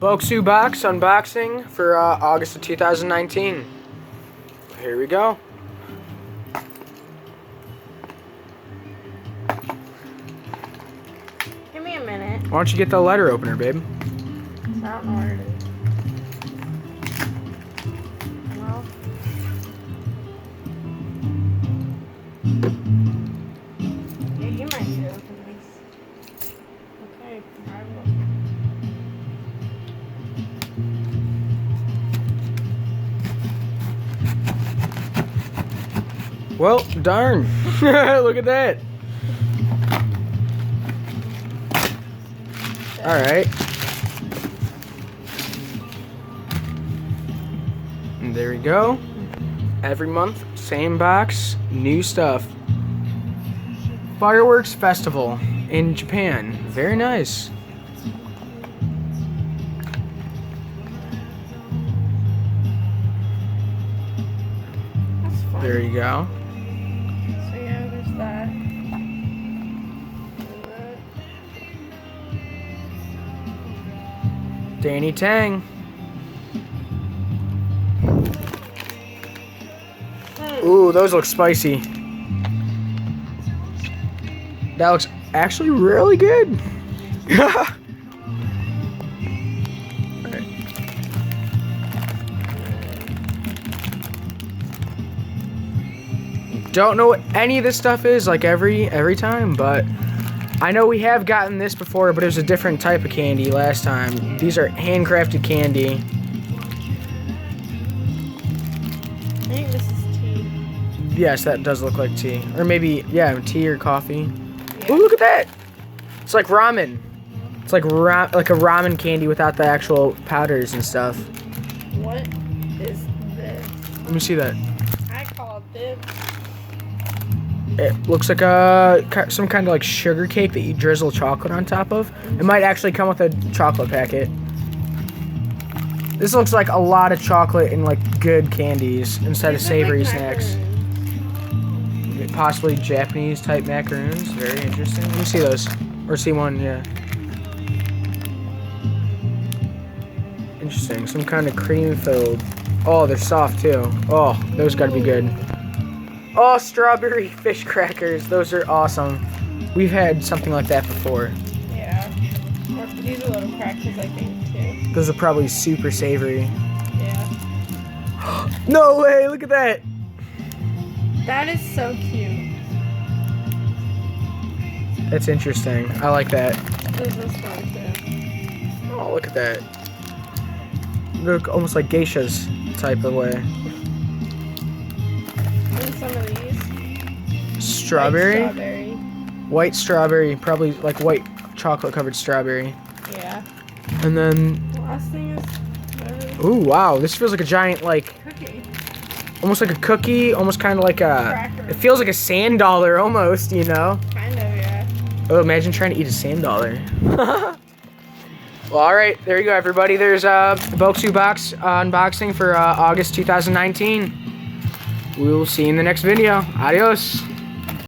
Bokksu box unboxing for August of 2019. Here we go. Give me a minute. Why don't you get the letter opener, babe? I don't know what it is. Well. Yeah, you might need to open this. Okay, I will. Well, darn. Look at that. Alright. And there we go. Every month, same box, new stuff. Fireworks Festival in Japan. Very nice. That's fun. There you go. So yeah, there's that. Danny Tang. Ooh, those look spicy. That looks actually really good. Don't know what any of this stuff is, like every time, but I know we have gotten this before, but it was a different type of candy last time. These are handcrafted candy. I think this is tea. Yes, that does look like tea. Or maybe, yeah, tea or coffee. Yeah. Ooh, look at that! It's like ramen. It's like a ramen candy without the actual powders and stuff. What is this? Let me see that. I call it this. It looks like some kind of like sugar cake that you drizzle chocolate on top of. It might actually come with a chocolate packet. This looks like a lot of chocolate and like good candies instead of These look savory like snacks. macaroons. Possibly Japanese type macaroons. Very interesting. Let me see those. Or see one, yeah. Interesting. Some kind of cream filled. Oh, they're soft too. Oh, those gotta be good. Oh, strawberry fish crackers. Those are awesome. We've had something like that before. Yeah. Or these are little crackers, I think, too. Those are probably super savory. Yeah. No way, look at that. That is so cute. That's interesting. I like that. There's this one, too. Oh, look at that. Look almost like geishas type of way. And some of these. Strawberry? White strawberry. White strawberry, probably like white chocolate covered strawberry. Yeah. And then, The last thing is whatever this ooh, wow, this feels like a giant, like, cookie. almost like a cookie, almost kind of like a, Cracker. it feels like a sand dollar almost, you know? Kind of, yeah. Oh, imagine trying to eat a sand dollar. Well, all right, there you go, everybody. There's a Bokksu box unboxing for August 2019. We will see you in the next video. Adios.